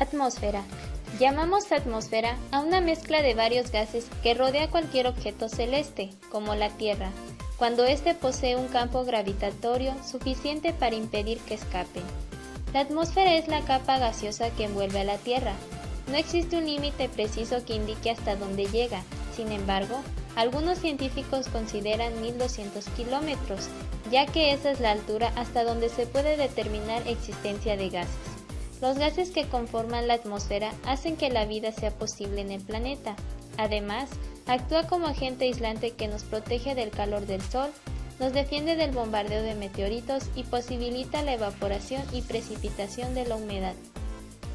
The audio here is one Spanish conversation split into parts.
Atmósfera. Llamamos atmósfera a una mezcla de varios gases que rodea cualquier objeto celeste, como la Tierra, cuando éste posee un campo gravitatorio suficiente para impedir que escapen. La atmósfera es la capa gaseosa que envuelve a la Tierra. No existe un límite preciso que indique hasta dónde llega. Sin embargo, algunos científicos consideran 1200 kilómetros, ya que esa es la altura hasta donde se puede determinar existencia de gases. Los gases que conforman la atmósfera hacen que la vida sea posible en el planeta. Además, actúa como agente aislante que nos protege del calor del sol, nos defiende del bombardeo de meteoritos y posibilita la evaporación y precipitación de la humedad.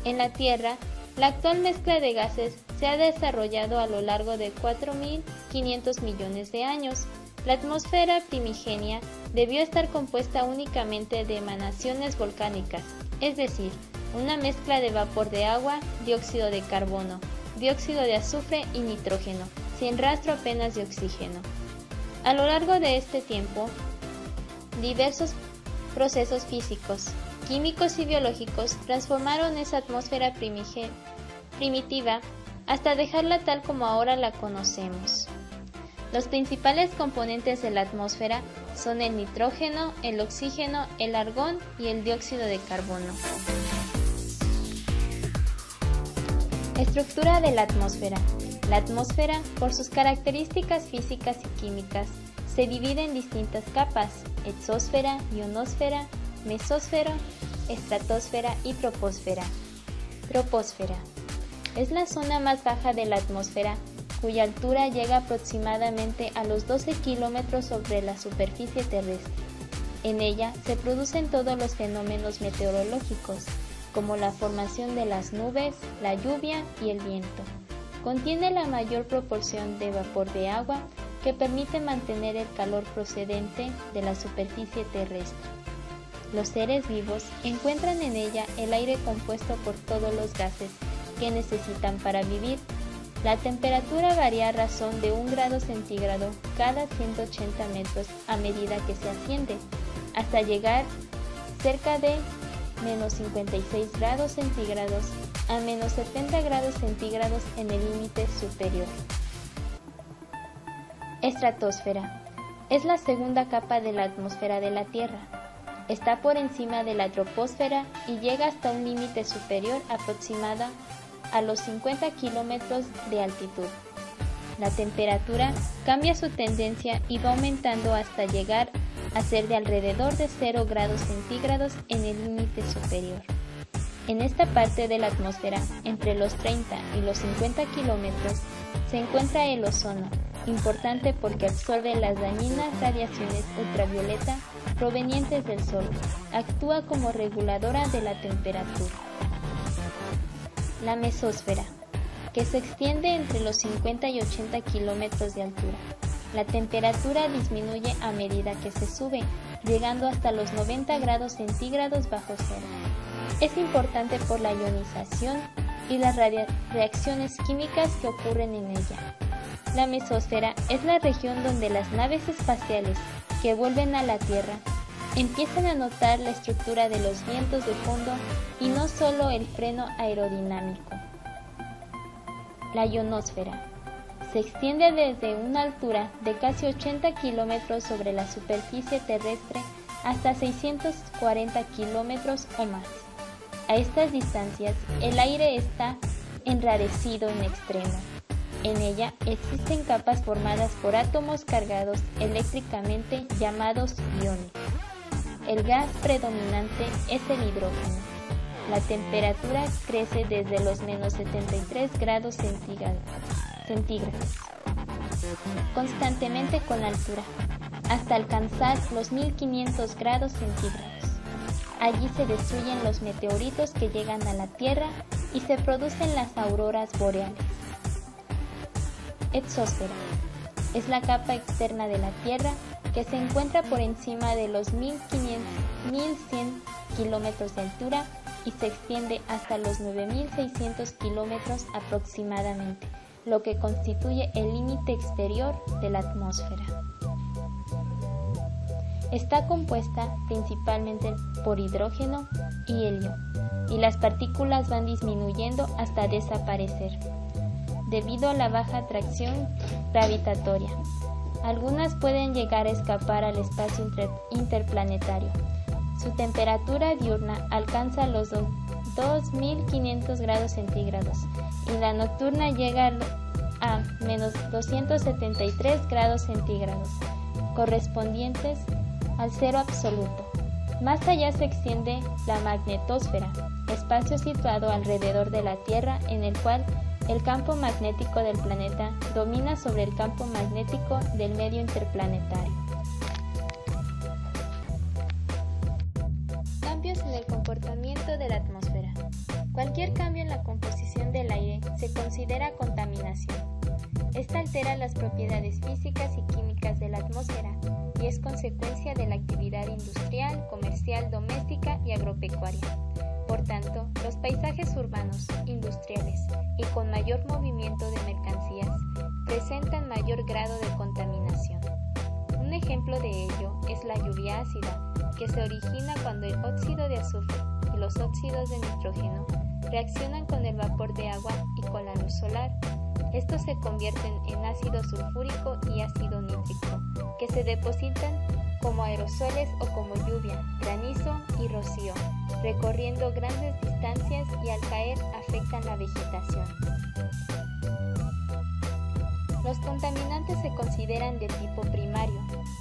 En la Tierra, la actual mezcla de gases se ha desarrollado a lo largo de 4.500 millones de años. La atmósfera primigenia debió estar compuesta únicamente de emanaciones volcánicas, es decir, una mezcla de vapor de agua, dióxido de carbono, dióxido de azufre y nitrógeno, sin rastro apenas de oxígeno. A lo largo de este tiempo, diversos procesos físicos, químicos y biológicos transformaron esa atmósfera primitiva hasta dejarla tal como ahora la conocemos. Los principales componentes de la atmósfera son el nitrógeno, el oxígeno, el argón y el dióxido de carbono. Estructura de la atmósfera. La atmósfera, por sus características físicas y químicas, se divide en distintas capas: exósfera, ionosfera, mesósfera, estratosfera y troposfera. Troposfera. Es la zona más baja de la atmósfera, cuya altura llega aproximadamente a los 12 kilómetros sobre la superficie terrestre. En ella se producen todos los fenómenos meteorológicos, como la formación de las nubes, la lluvia y el viento. Contiene la mayor proporción de vapor de agua que permite mantener el calor procedente de la superficie terrestre. Los seres vivos encuentran en ella el aire compuesto por todos los gases que necesitan para vivir. La temperatura varía a razón de 1 grado centígrado cada 180 metros a medida que se asciende, hasta llegar cerca de menos 56 grados centígrados a menos 70 grados centígrados en el límite superior. Estratosfera. Es la segunda capa de la atmósfera de la Tierra. Está por encima de la troposfera y llega hasta un límite superior aproximado a los 50 kilómetros de altitud. La temperatura cambia su tendencia y va aumentando hasta llegar a ser de alrededor de 0 grados centígrados en el límite superior. En esta parte de la atmósfera, entre los 30 y los 50 kilómetros, se encuentra el ozono, importante porque absorbe las dañinas radiaciones ultravioleta provenientes del Sol. Actúa como reguladora de la temperatura. La mesósfera, que se extiende entre los 50 y 80 kilómetros de altura. La temperatura disminuye a medida que se sube, llegando hasta los 90 grados centígrados bajo cero. Es importante por la ionización y las reacciones químicas que ocurren en ella. La mesósfera es la región donde las naves espaciales que vuelven a la Tierra empiezan a notar la estructura de los vientos de fondo y no solo el freno aerodinámico. La ionosfera se extiende desde una altura de casi 80 kilómetros sobre la superficie terrestre hasta 640 kilómetros o más. A estas distancias, el aire está enrarecido en extremo. En ella existen capas formadas por átomos cargados eléctricamente llamados iones. El gas predominante es el hidrógeno. La temperatura crece desde los menos 73 grados centígrados, constantemente con la altura, hasta alcanzar los 1500 grados centígrados. Allí se destruyen los meteoritos que llegan a la Tierra y se producen las auroras boreales. Exósfera. Es la capa externa de la Tierra que se encuentra por encima de los 1100 kilómetros de altura y se extiende hasta los 9600 kilómetros aproximadamente, lo que constituye el límite exterior de la atmósfera. Está compuesta principalmente por hidrógeno y helio. y las partículas van disminuyendo hasta desaparecer, debido a la baja atracción gravitatoria. Algunas pueden llegar a escapar al espacio interplanetario. Su temperatura diurna alcanza los 2.500 grados centígrados y la nocturna llega a menos 273 grados centígrados, correspondientes al cero absoluto. Más allá se extiende la magnetosfera, espacio situado alrededor de la Tierra en el cual el campo magnético del planeta domina sobre el campo magnético del medio interplanetario. Cambios en el comportamiento de la atmósfera. Cualquier cambio en la composición del aire se considera contaminación. Esta altera las propiedades físicas y químicas de la atmósfera y es consecuencia de la actividad industrial, comercial, doméstica y agropecuaria. Por tanto, los paisajes urbanos, industriales y con mayor movimiento de mercancías presentan mayor grado de contaminación. Un ejemplo de ello es la lluvia ácida, que se origina cuando el óxido de azufre y los óxidos de nitrógeno reaccionan con el vapor de agua y con la luz solar. Estos se convierten en ácido sulfúrico y ácido nítrico, que se depositan como aerosoles o como lluvia, granizo y rocío, recorriendo grandes distancias y al caer afectan la vegetación. Los contaminantes se consideran de tipo primario,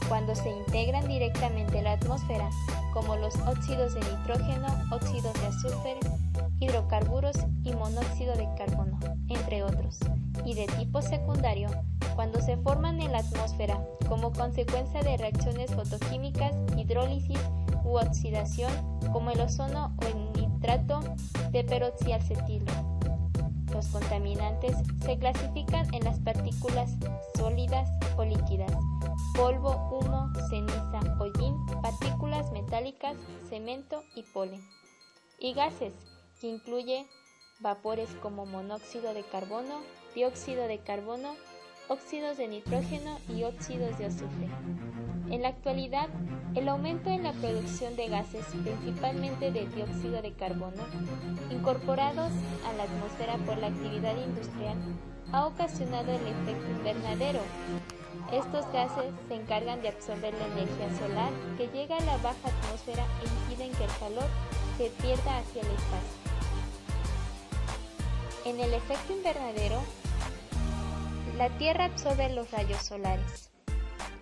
cuando se integran directamente a la atmósfera, como los óxidos de nitrógeno, óxidos de azufre, hidrocarburos y monóxido de carbono, entre otros, y de tipo secundario, cuando se forman en la atmósfera como consecuencia de reacciones fotoquímicas, hidrólisis u oxidación, como el ozono o el nitrato de peroxiacetilo. Los contaminantes se clasifican en las partículas sólidas o líquidas, polvo, humo, ceniza, hollín, partículas metálicas, cemento y polen, y gases, que incluye vapores como monóxido de carbono, dióxido de carbono, óxidos de nitrógeno y óxidos de azufre. En la actualidad, el aumento en la producción de gases, principalmente de dióxido de carbono, incorporados a la atmósfera por la actividad industrial, ha ocasionado el efecto invernadero. Estos gases se encargan de absorber la energía solar que llega a la baja atmósfera e impiden que el calor se pierda hacia el espacio. En el efecto invernadero, la Tierra absorbe los rayos solares.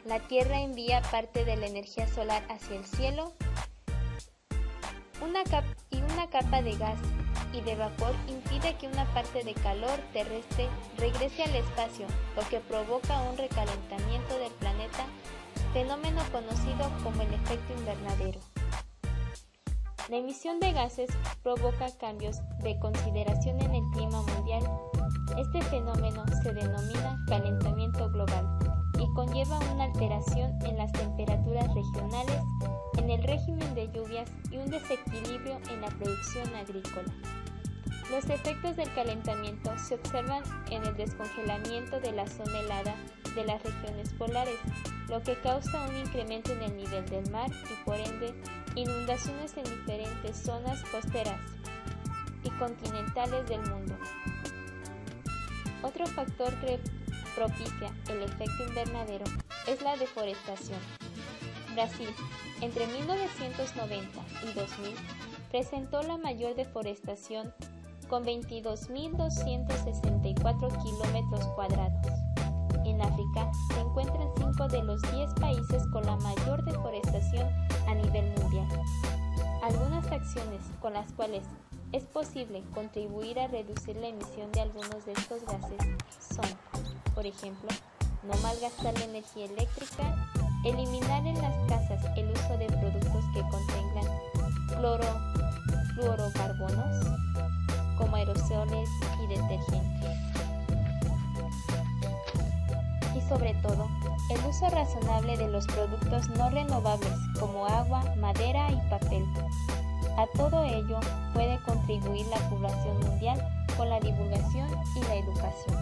La Tierra envía parte de la energía solar hacia el cielo una capa de gas y de vapor impide que una parte de calor terrestre regrese al espacio, lo que provoca un recalentamiento del planeta, fenómeno conocido como el efecto invernadero. La emisión de gases provoca cambios de consideración en el clima mundial. Este fenómeno se denomina calentamiento global y conlleva una alteración en las temperaturas regionales, en el régimen de lluvias y un desequilibrio en la producción agrícola. Los efectos del calentamiento se observan en el descongelamiento de la zona helada de las regiones polares, lo que causa un incremento en el nivel del mar y por ende inundaciones en diferentes zonas costeras y continentales del mundo. Otro factor que propicia el efecto invernadero es la deforestación. Brasil, entre 1990 y 2000, presentó la mayor deforestación con 22.264 kilómetros cuadrados. En África se encuentran 5 de los 10 países con la mayor deforestación a nivel mundial. Algunas acciones con las cuales es posible contribuir a reducir la emisión de algunos de estos gases son, por ejemplo, no malgastar la energía eléctrica, eliminar en las casas el uso de productos que contengan fluorocarbonos, como aerosoles y detergentes. Y sobre todo, el uso razonable de los productos no renovables como agua, madera y papel. A todo ello puede contribuir la población mundial con la divulgación y la educación.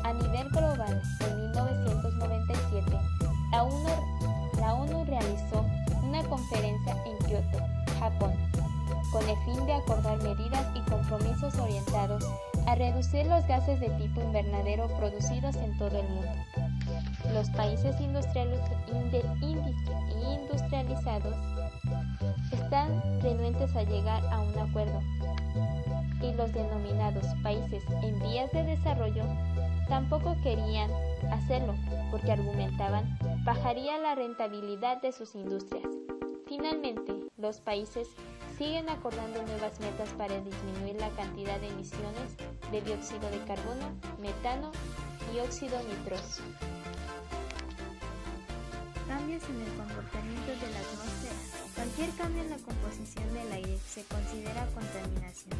A nivel global, en 1997, la ONU realizó una conferencia en Kioto, Japón, con el fin de acordar medidas reducir los gases de tipo invernadero producidos en todo el mundo. Los países industrializados están renuentes a llegar a un acuerdo y los denominados países en vías de desarrollo tampoco querían hacerlo porque argumentaban bajaría la rentabilidad de sus industrias. Finalmente, los países siguen acordando nuevas metas para disminuir la cantidad de emisiones de dióxido de carbono, metano y óxido nitroso. Cambios en el comportamiento de la atmósfera. Cualquier cambio en la composición del aire se considera contaminación.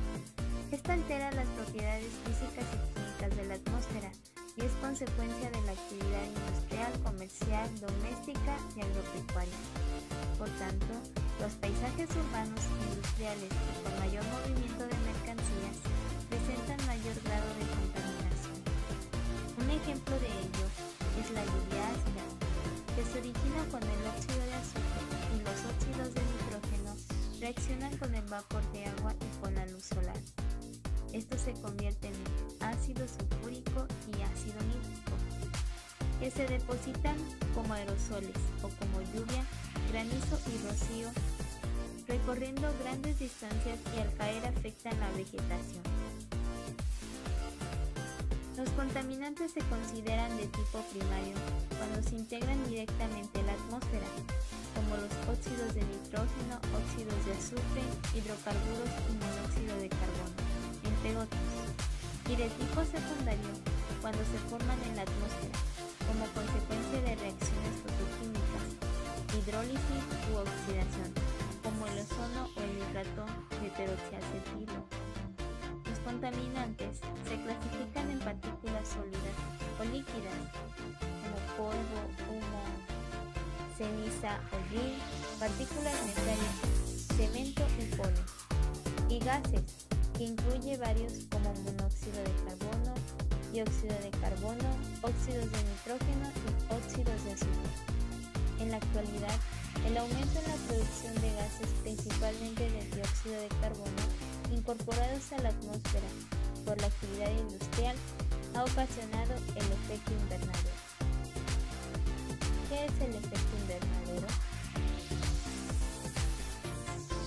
Esta altera las propiedades físicas y químicas de la atmósfera y es consecuencia de la actividad industrial, comercial, doméstica y agropecuaria. Por tanto, los paisajes urbanos, industriales y con mayor movimiento de mercancías presentan mayor grado de contaminación. Un ejemplo de ello es la lluvia ácida, que se origina cuando el óxido de azufre y los óxidos de nitrógeno reaccionan con el vapor de agua y con la luz solar. Estos se convierten en ácido sulfúrico y ácido nítrico, que se depositan como aerosoles o como lluvia, granizo y rocío, recorriendo grandes distancias y al caer afectan la vegetación. Los contaminantes se consideran de tipo primario cuando se integran directamente en la atmósfera, como los óxidos de nitrógeno, óxidos de azufre, hidrocarburos y monóxido de carbono, entre otros, y de tipo secundario cuando se forman en la atmósfera, como consecuencia de reacciones fotoquímicas, hidrólisis u oxidación, como el ozono o el hidrato de peroxiacetilo. Los contaminantes se clasifican en partículas sólidas o líquidas, como polvo, humo, ceniza o gel, partículas metálicas, cemento y polen, y gases, que incluye varios como monóxido de carbono, dióxido de carbono, óxidos de nitrógeno y óxidos de azufre. En la actualidad, el aumento en la producción de gases, principalmente de dióxido de carbono, incorporados a la atmósfera por la actividad industrial, ha ocasionado el efecto invernadero. ¿Qué es el efecto invernadero?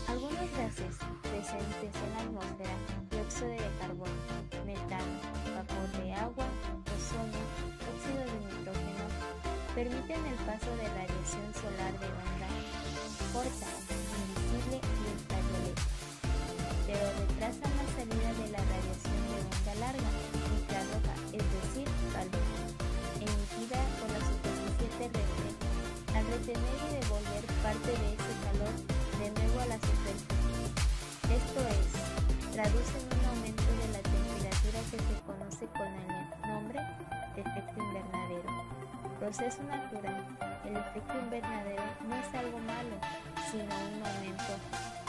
Algunos gases presentes en la atmósfera, dióxido de carbono, metano, vapor de agua, ozono, óxido de nitrógeno, permiten el paso de radiación solar de onda corta, invisible y ultravioleta, pero retrasan la salida de la radiación de onda larga, infrarroja, es decir, calor, emitida por la superficie terrestre al retener y devolver parte de ese calor de nuevo a la superficie. Esto es, traducen un aumento de la temperatura que se conoce con el nombre de efecto invernadero. Proceso natural. El efecto invernadero no es algo malo, sino un aumento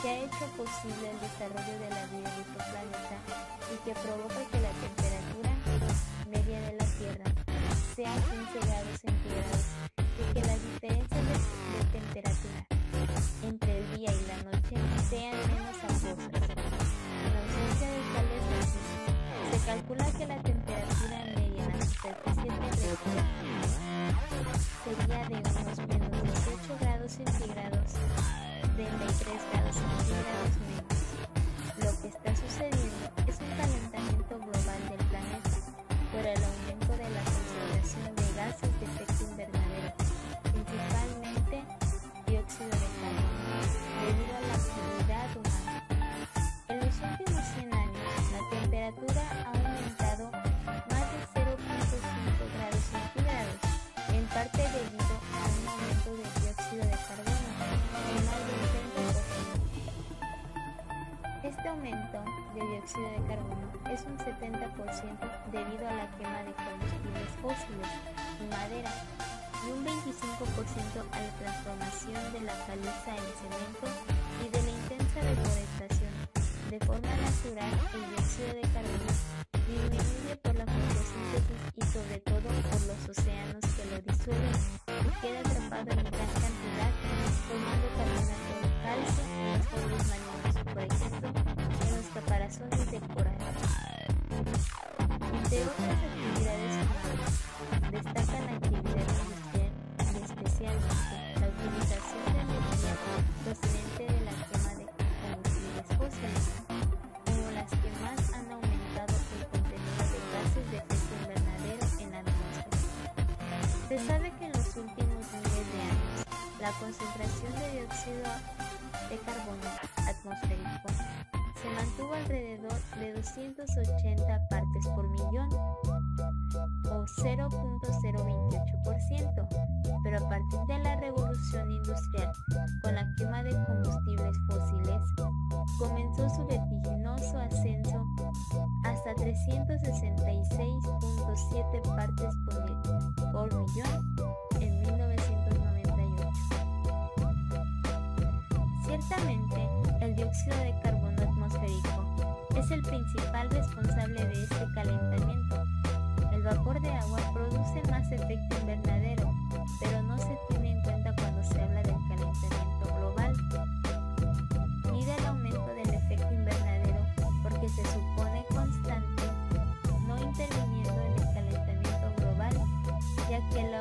que ha hecho posible el desarrollo de la vida de nuestro planeta y que provoca que la temperatura media de la Tierra sea 15 grados centígrados y que las diferencias de temperatura entre el día y la noche sean menos acuosas. En ausencia de tales gases, se calcula que la temperatura media en la superficie terrestre sería de unos menos 18 grados centígrados, 33 grados centígrados menos. Lo que está sucediendo es un calentamiento global del planeta por el aumento de la concentración de gases de efecto invernadero, principalmente dióxido de carbono, debido a la actividad humana. En los últimos 100 años, la temperatura ha aumentado más de 0.5 grados centígrados, en parte debido a un aumento de dióxido de carbono de más del 30%. Este aumento de dióxido de carbono es un 70% debido a la quema de combustibles fósiles y madera, y un 25% a la transformación de la caliza en cemento y de la intensa deforestación. De forma natural, el dióxido de carbono disminuye por la fotosíntesis y sobre todo por los océanos que lo disuelven y queda atrapado en gran cantidad, formando carbonato de calcio en los fondos marinos, por ejemplo, en los caparazones de coral. Entre otras actividades humanas, destaca la actividad industrial y especialmente la utilización de energía procedente de la quema de combustibles fósiles, como las que más han aumentado el contenido de gases de efecto invernadero en la atmósfera. Se sabe que en los últimos miles de años, la concentración de dióxido de carbono atmosférico se mantuvo alrededor de 280 partes por millón, o 0.028%, pero a partir de la revolución industrial, con la quema de combustibles fósiles, comenzó su vertiginoso ascenso hasta 366.7 partes por millón en 1998. Ciertamente, el dióxido de carbono atmosférico es el principal responsable de este calentamiento. El vapor de agua produce más efecto invernadero, pero no se tiene en cuenta cuando se habla del calentamiento global ni del aumento del efecto invernadero, porque se supone constante, no interviniendo en el calentamiento global, ya que el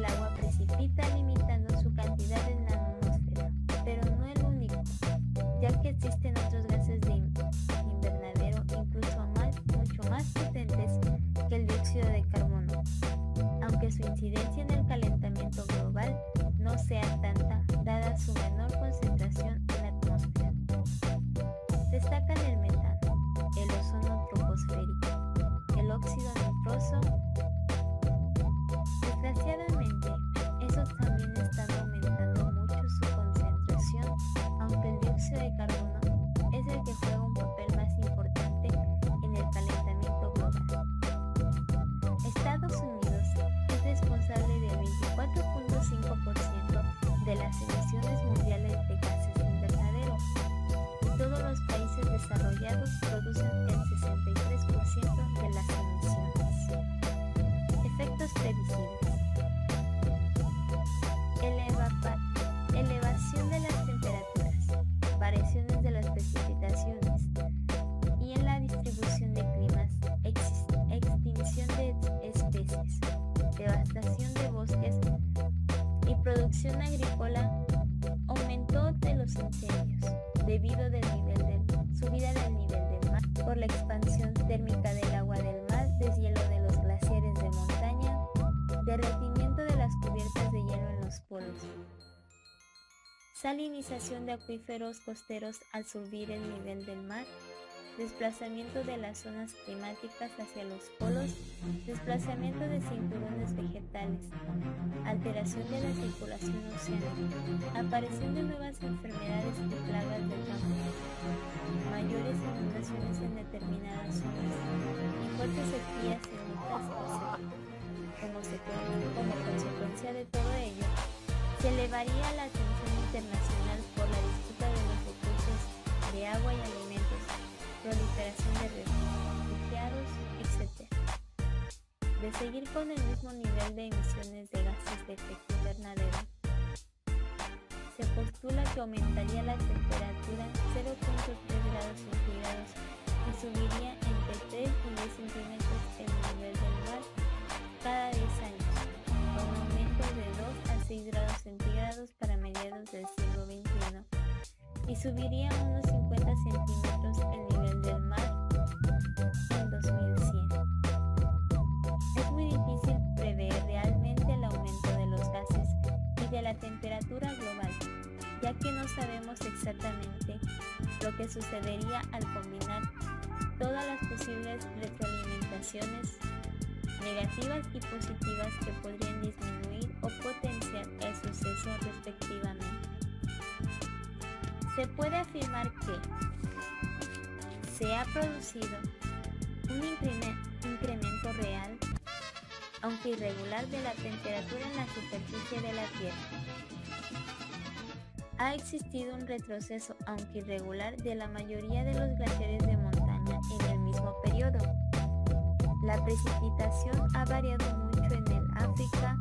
agua precipita limitando su cantidad en la atmósfera, pero no el único, ya que existen otros gases de invernadero incluso mucho más potentes que el dióxido de carbono, aunque su incidencia en el calentamiento global no sea tanta, dada su menor concentración en la atmósfera. Destacan el metano, el ozono troposférico, el óxido nitroso. Desgraciadamente, esos también están aumentando mucho su concentración, aunque el dióxido de carbono es el que juega un papel más importante en el calentamiento global. Estados Unidos es responsable del 24.5% de las emisiones mundiales de gases de invernadero, y todos los países desarrollados producen el 63% de las emisiones. Efectos previsibles. Elevación de las temperaturas, variaciones de las precipitaciones y en la distribución de climas, extinción de especies, devastación de bosques y producción agrícola, aumento de los incendios debido a subida del nivel del mar por la expansión térmica del agua del mar, deshielo de los glaciares de montaña, derretimiento de las cubiertas de hielo en los polos, salinización de acuíferos costeros al subir el nivel del mar, desplazamiento de las zonas climáticas hacia los polos, desplazamiento de cinturones vegetales, alteración de la circulación oceánica, aparición de nuevas enfermedades y plagas del campo, mayores inundaciones en determinadas zonas y fuertes sequías en otras zonas. Como consecuencia de todo ello, se elevaría la atención internacional por la disputa de los recursos de agua y alimentos, proliferación de refugiados, etc. De seguir con el mismo nivel de emisiones de gases de efecto invernadero, se postula que aumentaría la temperatura 0.3 grados centígrados y subiría entre 3 y 10 centímetros el nivel del mar cada 10 años, con un aumento de 2 a 6 grados centígrados para mediados del siglo XXI, y subiría unos 50 centímetros el nivel del mar en 2100. Es muy difícil prever realmente el aumento de los gases y de la temperatura global, ya que no sabemos exactamente lo que sucedería al combinar todas las posibles retroalimentaciones negativas y positivas que podrían disminuir o potenciar el suceso respectivamente. Se puede afirmar que se ha producido un incremento real, aunque irregular, de la temperatura en la superficie de la Tierra. Ha existido un retroceso, aunque irregular, de la mayoría de los glaciares de montaña en el mismo periodo. La precipitación ha variado mucho en el África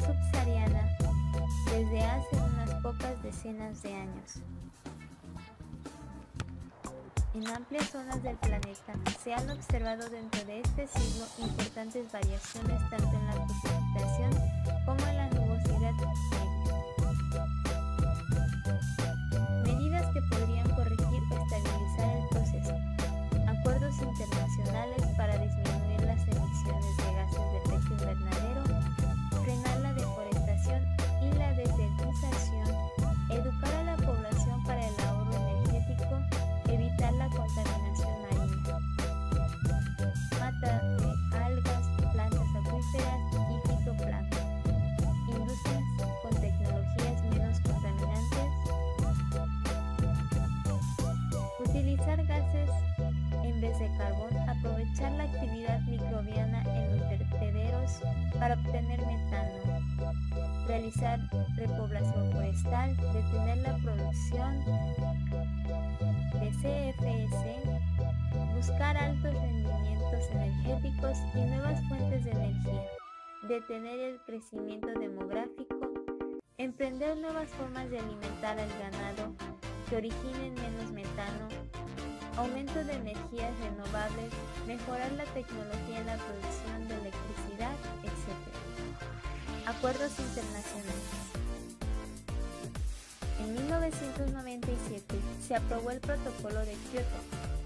subsahariana desde hace unas pocas decenas de años. En amplias zonas del planeta se han observado dentro de este siglo importantes variaciones tanto en la precipitación como en la nubosidad media. Medidas que podrían corregir o estabilizar el proceso. Acuerdos internacionales para disminuir las emisiones de gases de efecto invernadero, frenar la deforestación y la desertización, educar a la población para el ahorro energético, evitar la contaminación marina, mata de algas, plantas acuíferas y fitoplancton, industrias con tecnologías menos contaminantes, utilizar gases en vez de carbón, aprovechar la actividad microbiana en los vertederos para obtener metano, realizar repoblación forestal, detener la producción de CFS, buscar altos rendimientos energéticos y nuevas fuentes de energía, detener el crecimiento demográfico, emprender nuevas formas de alimentar al ganado que originen menos metano, aumento de energías renovables, mejorar la tecnología en la producción de electricidad, etc. Acuerdos internacionales. En 1997 se aprobó el Protocolo de Kioto,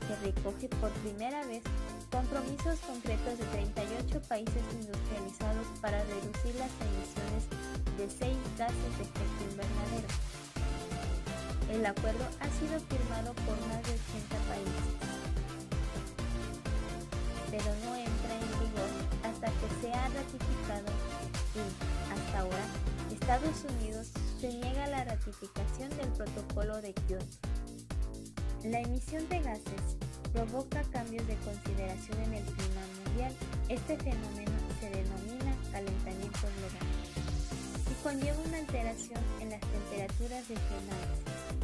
que recoge por primera vez compromisos concretos de 38 países industrializados para reducir las emisiones de 6 gases de efecto invernadero. El acuerdo ha sido firmado por más de 80 países, pero no entra en vigor hasta que sea ratificado y, hasta ahora, Estados Unidos se niega a la ratificación del Protocolo de Kioto. La emisión de gases provoca cambios de consideración en el clima mundial. Este fenómeno se denomina calentamiento global y conlleva una alteración en las temperaturas regionales,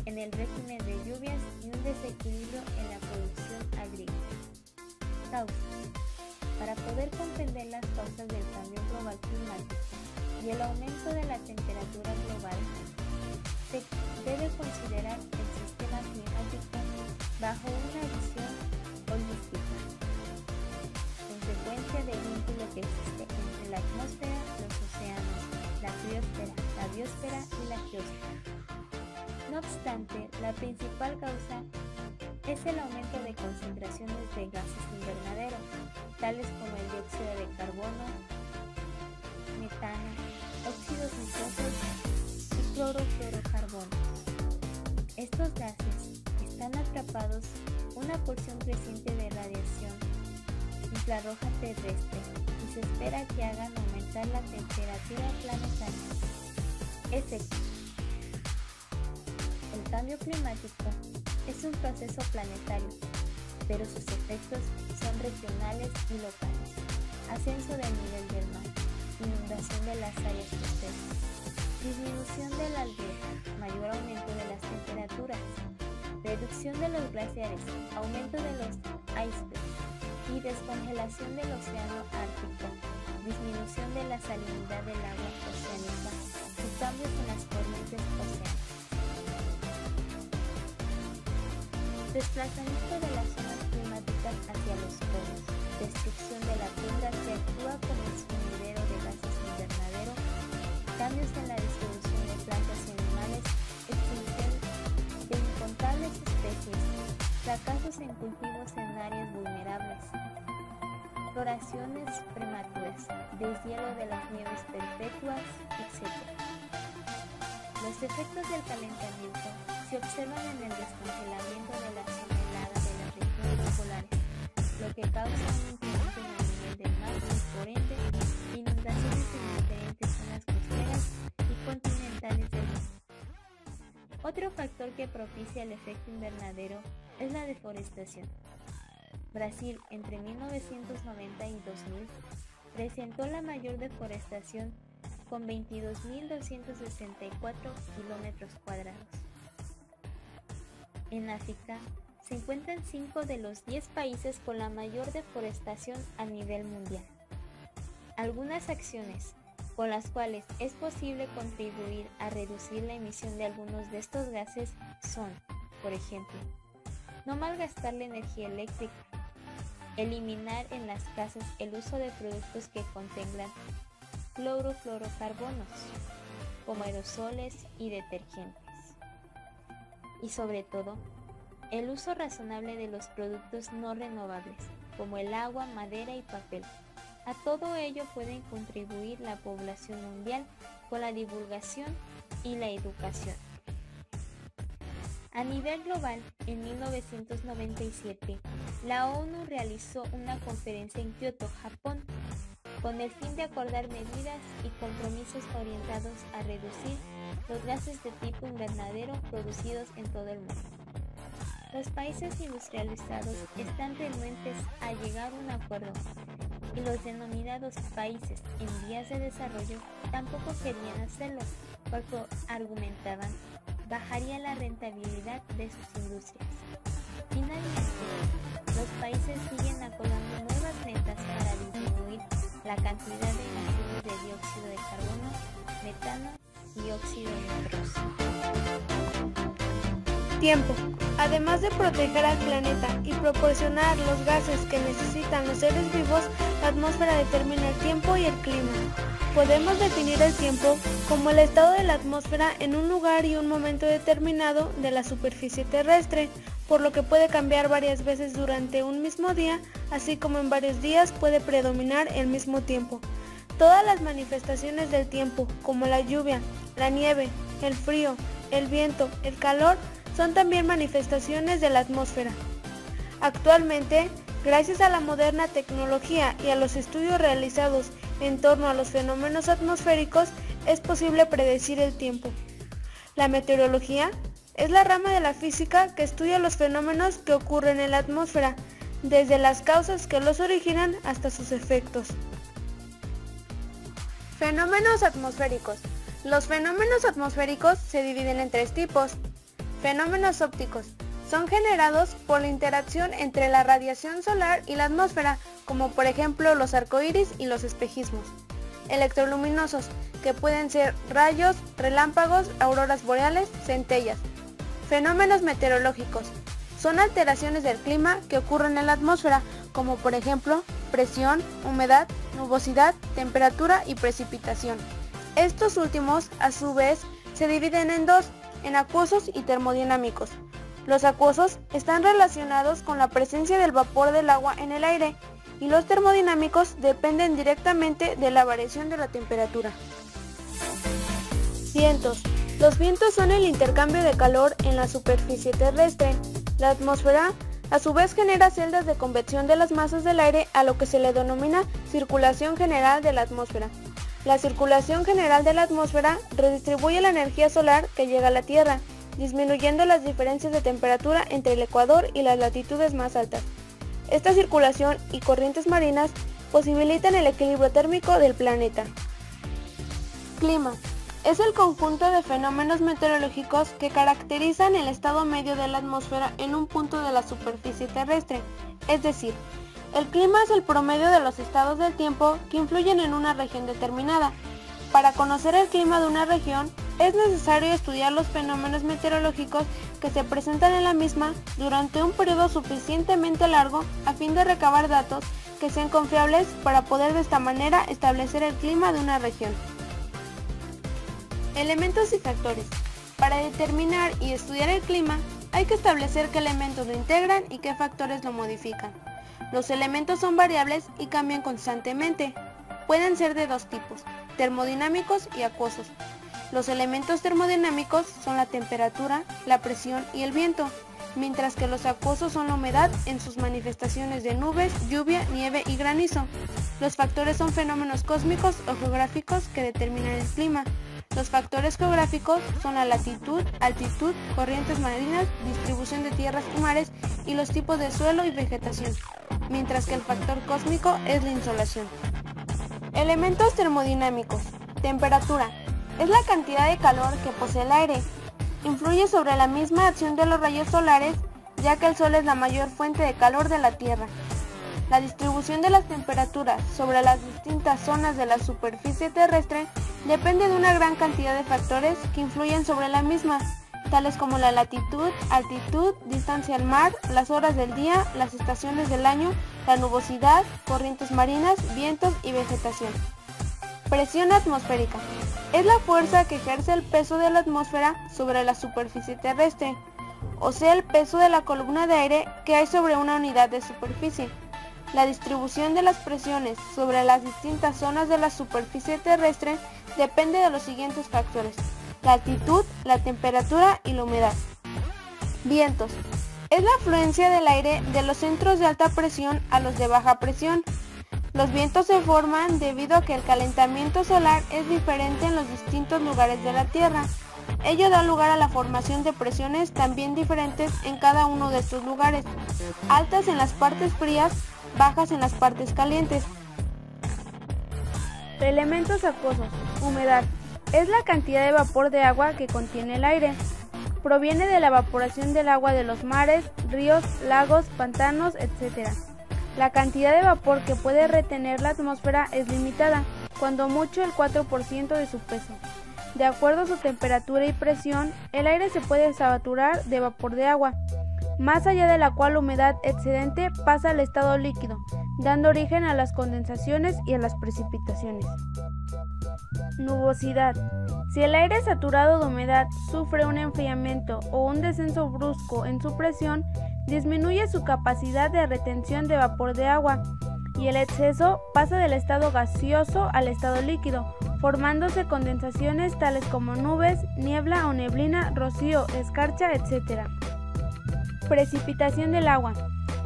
en el régimen de lluvias y un desequilibrio en la producción agrícola. Causas. Para poder comprender las causas del cambio global climático y el aumento de la temperatura global, se debe considerar el sistema climático bajo una visión holística, consecuencia del vínculo que existe entre la atmósfera, los océanos, la criosfera, la biosfera y la geosfera. No obstante, la principal causa es el aumento de concentraciones de gases invernadero, tales como el dióxido de carbono, metano, óxidos nitrosos y clorofluorocarbonos. Estos gases están atrapados una porción creciente de radiación infrarroja terrestre y se espera que hagan aumentar la temperatura planetaria. Efectos. El cambio climático es un proceso planetario, pero sus efectos son regionales y locales. Ascenso del nivel del mar, inundación de las áreas costeras, disminución del albedo, mayor aumento de las temperaturas, reducción de los glaciares, aumento de los icebergs y descongelación del océano Ártico, disminución de la salinidad del agua oceánica y cambios en las corrientes oceánicas. Desplazamiento de las zonas climáticas hacia los polos, destrucción de la tundra que actúa como sumidero de gases invernadero, cambios en la distribución de plantas y animales, extinción de incontables especies, fracasos en cultivos en áreas vulnerables, floraciones prematuras, deshielo de las nieves perpetuas, etc. Los efectos del calentamiento se observan en el descongelamiento de la zona helada de las regiones polares, lo que causa un incremento en el nivel del mar y, por ende, inundaciones en diferentes zonas costeras y continentales del mundo. Otro factor que propicia el efecto invernadero es la deforestación. Brasil, entre 1990 y 2000, presentó la mayor deforestación con 22.264 kilómetros cuadrados. En África se encuentran 5 de los 10 países con la mayor deforestación a nivel mundial. Algunas acciones con las cuales es posible contribuir a reducir la emisión de algunos de estos gases son, por ejemplo, no malgastar la energía eléctrica, eliminar en las casas el uso de productos que contengan clorofluorocarbonos, como aerosoles y detergentes. Y sobre todo, el uso razonable de los productos no renovables, como el agua, madera y papel. A todo ello pueden contribuir la población mundial con la divulgación y la educación. A nivel global, en 1997, la ONU realizó una conferencia en Kioto, Japón, con el fin de acordar medidas y compromisos orientados a reducir los gases de tipo invernadero producidos en todo el mundo. Los países industrializados están renuentes a llegar a un acuerdo y los denominados países en vías de desarrollo tampoco querían hacerlo porque argumentaban bajaría la rentabilidad de sus industrias. Finalmente, los países siguen acordando nuevas metas para disminuir la cantidad de emisiones de dióxido de carbono, metano y óxido nitroso. Tiempo. Además de proteger al planeta y proporcionar los gases que necesitan los seres vivos, la atmósfera determina el tiempo y el clima. Podemos definir el tiempo como el estado de la atmósfera en un lugar y un momento determinado de la superficie terrestre, por lo que puede cambiar varias veces durante un mismo día, así como en varios días puede predominar el mismo tiempo. Todas las manifestaciones del tiempo, como la lluvia, la nieve, el frío, el viento, el calor, son también manifestaciones de la atmósfera. Actualmente, gracias a la moderna tecnología y a los estudios realizados en torno a los fenómenos atmosféricos, es posible predecir el tiempo. La meteorología es la rama de la física que estudia los fenómenos que ocurren en la atmósfera, desde las causas que los originan hasta sus efectos. Fenómenos atmosféricos. Los fenómenos atmosféricos se dividen en tres tipos. Fenómenos ópticos. Son generados por la interacción entre la radiación solar y la atmósfera, como por ejemplo los arcoíris y los espejismos. Electroluminosos, que pueden ser rayos, relámpagos, auroras boreales, centellas. Fenómenos meteorológicos. Son alteraciones del clima que ocurren en la atmósfera, como por ejemplo presión, humedad, nubosidad, temperatura y precipitación. Estos últimos, a su vez, se dividen en dos, en acuosos y termodinámicos. Los acuosos están relacionados con la presencia del vapor del agua en el aire y los termodinámicos dependen directamente de la variación de la temperatura. Vientos. Los vientos son el intercambio de calor en la superficie terrestre. La atmósfera, a su vez, genera celdas de convección de las masas del aire, a lo que se le denomina circulación general de la atmósfera. La circulación general de la atmósfera redistribuye la energía solar que llega a la Tierra, disminuyendo las diferencias de temperatura entre el ecuador y las latitudes más altas. Esta circulación y corrientes marinas posibilitan el equilibrio térmico del planeta. Clima. Es el conjunto de fenómenos meteorológicos que caracterizan el estado medio de la atmósfera en un punto de la superficie terrestre, es decir, el clima es el promedio de los estados del tiempo que influyen en una región determinada. Para conocer el clima de una región, es necesario estudiar los fenómenos meteorológicos que se presentan en la misma durante un periodo suficientemente largo a fin de recabar datos que sean confiables para poder de esta manera establecer el clima de una región. Elementos y factores. Para determinar y estudiar el clima, hay que establecer qué elementos lo integran y qué factores lo modifican. Los elementos son variables y cambian constantemente. Pueden ser de dos tipos, termodinámicos y acuosos. Los elementos termodinámicos son la temperatura, la presión y el viento, mientras que los acuosos son la humedad en sus manifestaciones de nubes, lluvia, nieve y granizo. Los factores son fenómenos cósmicos o geográficos que determinan el clima. Los factores geográficos son la latitud, altitud, corrientes marinas, distribución de tierras y mares y los tipos de suelo y vegetación, mientras que el factor cósmico es la insolación. Elementos termodinámicos. Temperatura. Es la cantidad de calor que posee el aire. Influye sobre la misma acción de los rayos solares, ya que el Sol es la mayor fuente de calor de la Tierra. La distribución de las temperaturas sobre las distintas zonas de la superficie terrestre depende de una gran cantidad de factores que influyen sobre la misma, tales como la latitud, altitud, distancia al mar, las horas del día, las estaciones del año, la nubosidad, corrientes marinas, vientos y vegetación. Presión atmosférica. Es la fuerza que ejerce el peso de la atmósfera sobre la superficie terrestre, o sea, el peso de la columna de aire que hay sobre una unidad de superficie. La distribución de las presiones sobre las distintas zonas de la superficie terrestre depende de los siguientes factores: la altitud, la temperatura y la humedad. Vientos. Es la afluencia del aire de los centros de alta presión a los de baja presión. Los vientos se forman debido a que el calentamiento solar es diferente en los distintos lugares de la Tierra. Ello da lugar a la formación de presiones también diferentes en cada uno de estos lugares, altas en las partes frías, bajas en las partes calientes. Elementos acuosos. Humedad. Es la cantidad de vapor de agua que contiene el aire. Proviene de la evaporación del agua de los mares, ríos, lagos, pantanos, etc. La cantidad de vapor que puede retener la atmósfera es limitada, cuando mucho el 4% de su peso. De acuerdo a su temperatura y presión, el aire se puede saturar de vapor de agua, más allá de la cual la humedad excedente pasa al estado líquido, dando origen a las condensaciones y a las precipitaciones. Nubosidad. Si el aire saturado de humedad sufre un enfriamiento o un descenso brusco en su presión, disminuye su capacidad de retención de vapor de agua y el exceso pasa del estado gaseoso al estado líquido, formándose condensaciones tales como nubes, niebla o neblina, rocío, escarcha, etc. Precipitación del agua.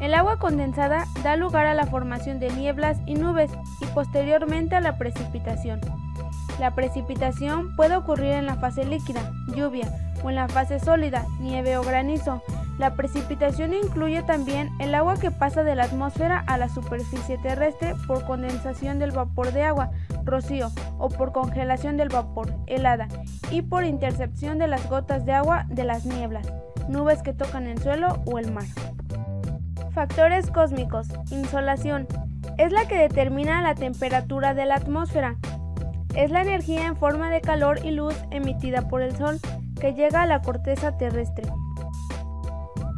El agua condensada da lugar a la formación de nieblas y nubes y posteriormente a la precipitación. La precipitación puede ocurrir en la fase líquida, lluvia, o en la fase sólida, nieve o granizo. La precipitación incluye también el agua que pasa de la atmósfera a la superficie terrestre por condensación del vapor de agua, rocío, o por congelación del vapor, helada, y por intercepción de las gotas de agua de las nieblas, nubes que tocan el suelo o el mar. Factores cósmicos. Insolación. Es la que determina la temperatura de la atmósfera. Es la energía en forma de calor y luz emitida por el Sol que llega a la corteza terrestre.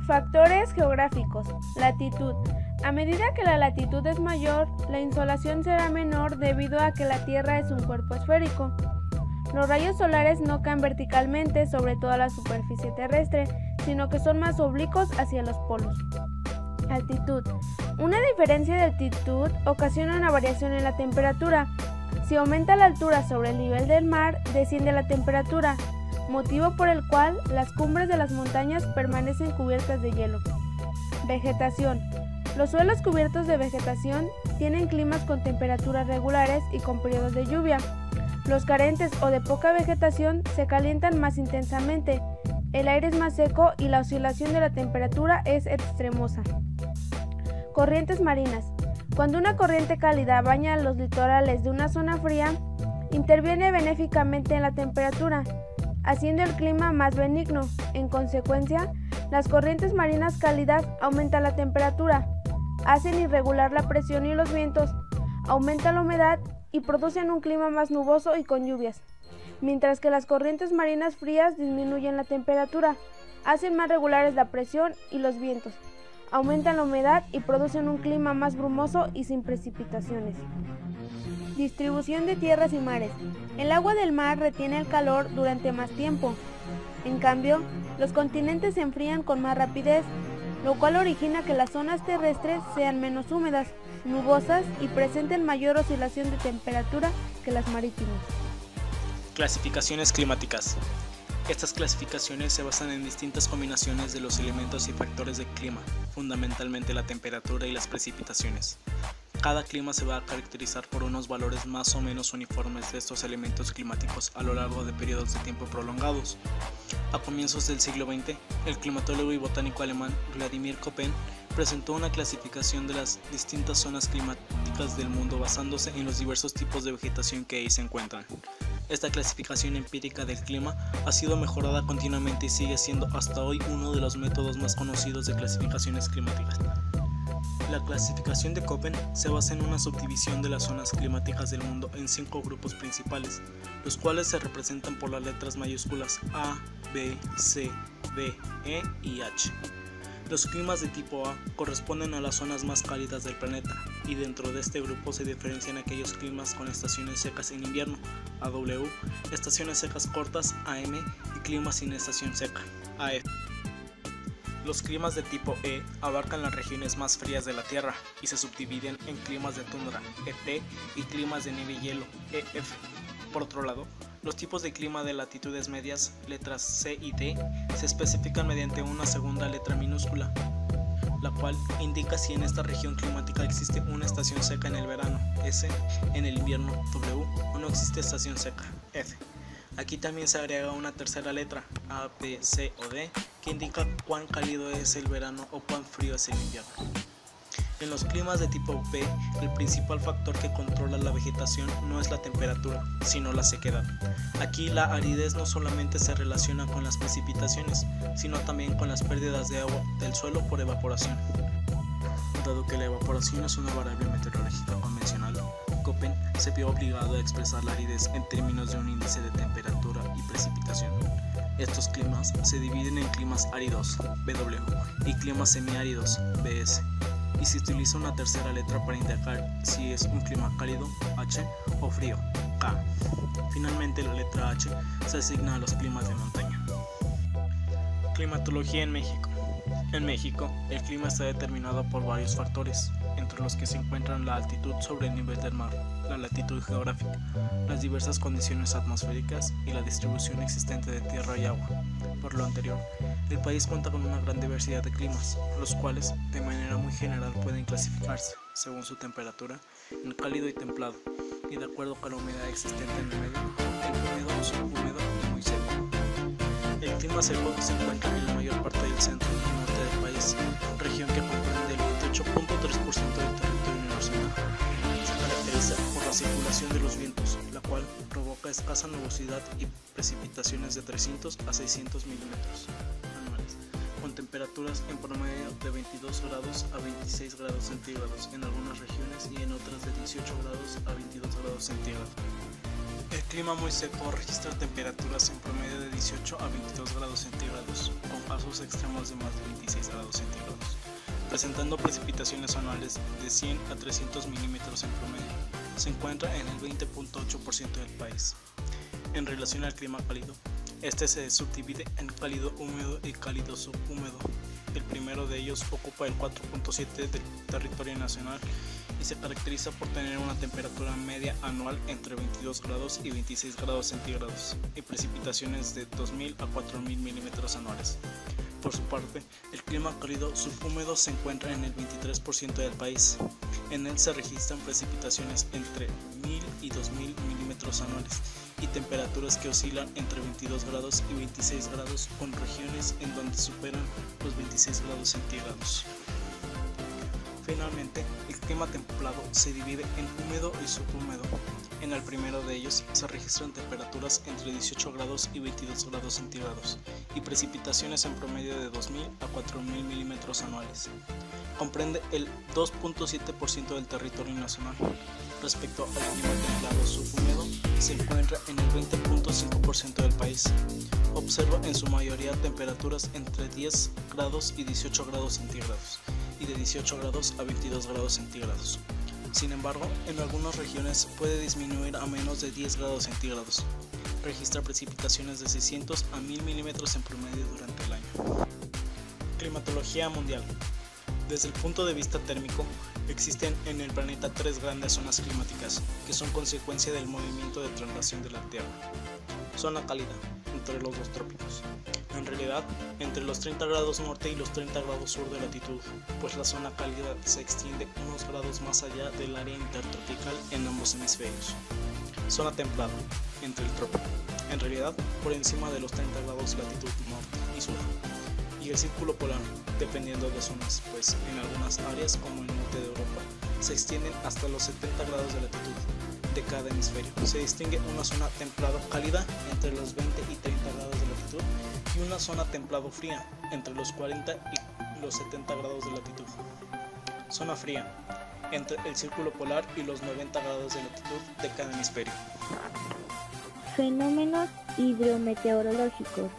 Factores geográficos. Latitud. A medida que la latitud es mayor, la insolación será menor debido a que la Tierra es un cuerpo esférico. Los rayos solares no caen verticalmente sobre toda la superficie terrestre, sino que son más oblicuos hacia los polos. Altitud. Una diferencia de altitud ocasiona una variación en la temperatura. Si aumenta la altura sobre el nivel del mar, desciende la temperatura, motivo por el cual las cumbres de las montañas permanecen cubiertas de hielo. Vegetación. Los suelos cubiertos de vegetación tienen climas con temperaturas regulares y con periodos de lluvia. Los carentes o de poca vegetación se calientan más intensamente, el aire es más seco y la oscilación de la temperatura es extremosa. Corrientes marinas. Cuando una corriente cálida baña los litorales de una zona fría, interviene benéficamente en la temperatura, haciendo el clima más benigno. En consecuencia, las corrientes marinas cálidas aumentan la temperatura, hacen irregular la presión y los vientos, aumentan la humedad y producen un clima más nuboso y con lluvias, mientras que las corrientes marinas frías disminuyen la temperatura, hacen más regulares la presión y los vientos, aumentan la humedad y producen un clima más brumoso y sin precipitaciones. Distribución de tierras y mares. El agua del mar retiene el calor durante más tiempo. En cambio, los continentes se enfrían con más rapidez, lo cual origina que las zonas terrestres sean menos húmedas, nubosas y presenten mayor oscilación de temperatura que las marítimas. Clasificaciones climáticas. Estas clasificaciones se basan en distintas combinaciones de los elementos y factores del clima, fundamentalmente la temperatura y las precipitaciones. Cada clima se va a caracterizar por unos valores más o menos uniformes de estos elementos climáticos a lo largo de periodos de tiempo prolongados. A comienzos del siglo XX, el climatólogo y botánico alemán Vladimir Köppen presentó una clasificación de las distintas zonas climáticas del mundo basándose en los diversos tipos de vegetación que ahí se encuentran. Esta clasificación empírica del clima ha sido mejorada continuamente y sigue siendo hasta hoy uno de los métodos más conocidos de clasificaciones climáticas. La clasificación de Köppen se basa en una subdivisión de las zonas climáticas del mundo en 5 grupos principales, los cuales se representan por las letras mayúsculas A, B, C, D, E y H. Los climas de tipo A corresponden a las zonas más cálidas del planeta, y dentro de este grupo se diferencian aquellos climas con estaciones secas en invierno, AW, estaciones secas cortas, AM, y climas sin estación seca, AF. Los climas de tipo E abarcan las regiones más frías de la Tierra y se subdividen en climas de tundra, ET, y climas de nieve y hielo, EF. Por otro lado, los tipos de clima de latitudes medias, letras C y D, se especifican mediante una segunda letra minúscula, la cual indica si en esta región climática existe una estación seca en el verano, S, en el invierno, W, o no existe estación seca, F. Aquí también se agrega una tercera letra, A, B, C o D, que indica cuán cálido es el verano o cuán frío es el invierno. En los climas de tipo B, el principal factor que controla la vegetación no es la temperatura, sino la sequedad. Aquí la aridez no solamente se relaciona con las precipitaciones, sino también con las pérdidas de agua del suelo por evaporación. Dado que la evaporación es una variable meteorológica convencional, Köppen se vio obligado a expresar la aridez en términos de un índice de temperatura y precipitación. Estos climas se dividen en climas áridos, BW, y climas semiáridos, BS. Y se utiliza una tercera letra para indicar si es un clima cálido, H, o frío, K. Finalmente, la letra H se asigna a los climas de montaña. Climatología en México. En México, el clima está determinado por varios factores, entre los que se encuentran la altitud sobre el nivel del mar, la latitud geográfica, las diversas condiciones atmosféricas y la distribución existente de tierra y agua. Por lo anterior, el país cuenta con una gran diversidad de climas, los cuales, de manera muy general, pueden clasificarse, según su temperatura, en cálido y templado, y de acuerdo con la humedad existente en el medio, en húmedo, subhúmedo y muy seco. El clima seco se encuentra en la mayor parte del centro y norte del país, región que comprende el 28.3% del territorio nacional. Se caracteriza por la circulación de los vientos, la cual provoca escasa nubosidad y precipitaciones de 300 a 600 milímetros anuales, con temperaturas en promedio de 22 grados a 26 grados centígrados en algunas regiones y en otras de 18 grados a 22 grados centígrados. El clima muy seco registra temperaturas en promedio de 18 a 22 grados centígrados, con casos extremos de más de 26 grados centígrados, presentando precipitaciones anuales de 100 a 300 milímetros en promedio. Se encuentra en el 20.8% del país. En relación al clima cálido, este se subdivide en cálido húmedo y cálido subhúmedo. El primero de ellos ocupa el 4.7% del territorio nacional y se caracteriza por tener una temperatura media anual entre 22 grados y 26 grados centígrados y precipitaciones de 2.000 a 4.000 milímetros anuales. Por su parte, el clima cálido subhúmedo se encuentra en el 23% del país. En él se registran precipitaciones entre 1.000 y 2.000 milímetros anuales y temperaturas que oscilan entre 22 grados y 26 grados, con regiones en donde superan los 26 grados centígrados. Finalmente, el clima templado se divide en húmedo y subhúmedo. En el primero de ellos se registran temperaturas entre 18 grados y 22 grados centígrados y precipitaciones en promedio de 2.000 a 4.000 milímetros anuales. Comprende el 2.7% del territorio nacional. Respecto al clima templado subhúmedo, se encuentra en el 20.5% del país. Observa en su mayoría temperaturas entre 10 grados y 18 grados centígrados y de 18 grados a 22 grados centígrados. Sin embargo, en algunas regiones puede disminuir a menos de 10 grados centígrados. Registra precipitaciones de 600 a 1000 milímetros en promedio durante el año. Climatología mundial. Desde el punto de vista térmico, existen en el planeta tres grandes zonas climáticas, que son consecuencia del movimiento de traslación de la Tierra. Zona cálida, entre los dos trópicos. En realidad, entre los 30 grados norte y los 30 grados sur de latitud, pues la zona cálida se extiende unos grados más allá del área intertropical en ambos hemisferios. Zona templada, entre el trópico, en realidad por encima de los 30 grados latitud norte y sur. Y el círculo polar, dependiendo de zonas, pues en algunas áreas como el norte de Europa se extienden hasta los 70 grados de latitud de cada hemisferio. Se distingue una zona templado cálida entre los 20 y 30 grados de latitud y una zona templado fría entre los 40 y los 70 grados de latitud. Zona fría entre el círculo polar y los 90 grados de latitud de cada hemisferio. Fenómenos hidrometeorológicos.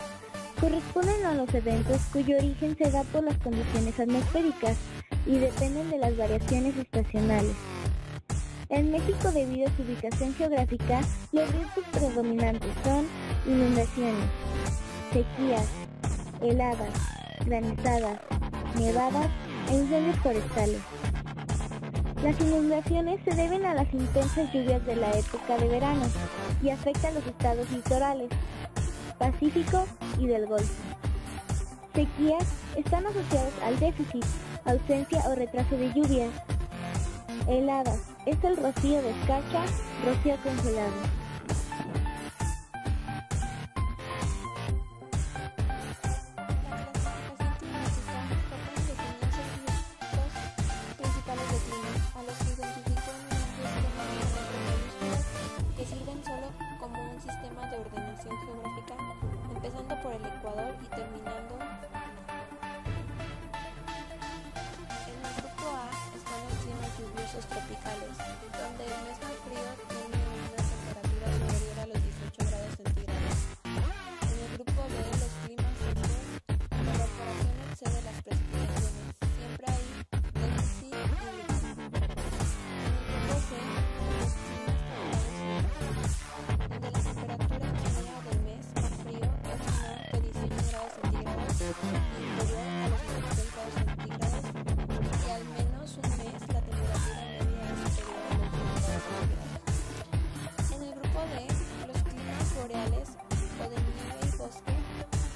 Corresponden a los eventos cuyo origen se da por las condiciones atmosféricas y dependen de las variaciones estacionales. En México, debido a su ubicación geográfica, los riesgos predominantes son inundaciones, sequías, heladas, granizadas, nevadas e incendios forestales. Las inundaciones se deben a las intensas lluvias de la época de verano y afectan los estados litorales, Pacífico y del Golfo. Sequías están asociadas al déficit, ausencia o retraso de lluvias. Heladas es el rocío de escarcha, rocío congelado. Geográfica, empezando por el Ecuador y terminando. En el grupo A están los climas lluviosos tropicales, donde el mes más frío tiene una temperatura superior a los 18 grados centígrados. En el grupo B, los climas secos, la evaporación excede las precipitaciones, siempre hay déficit hídrico. En el grupo C, los climas templados, donde la temperatura media del mes más frío es menor que 18 grados centígrados y inferior a los 16 grados centígrados, y al menos un mes la temperatura media es superior a los 10 grados centígrados. En el grupo D, los climas boreales o de nieve y bosque,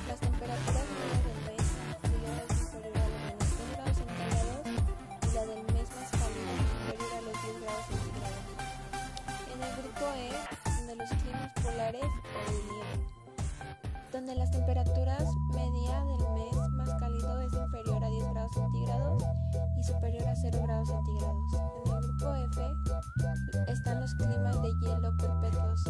las temperaturas medias del mes más frío es inferior a los menos 2 grados centígrados y la del mes más cálido es superior a los 10 grados centígrados. En el grupo E, donde los climas polares o de nieve, donde las temperaturas media del mes más cálido es inferior a 10 grados centígrados y superior a 0 grados centígrados. En el grupo F están los climas de hielo perpetuos,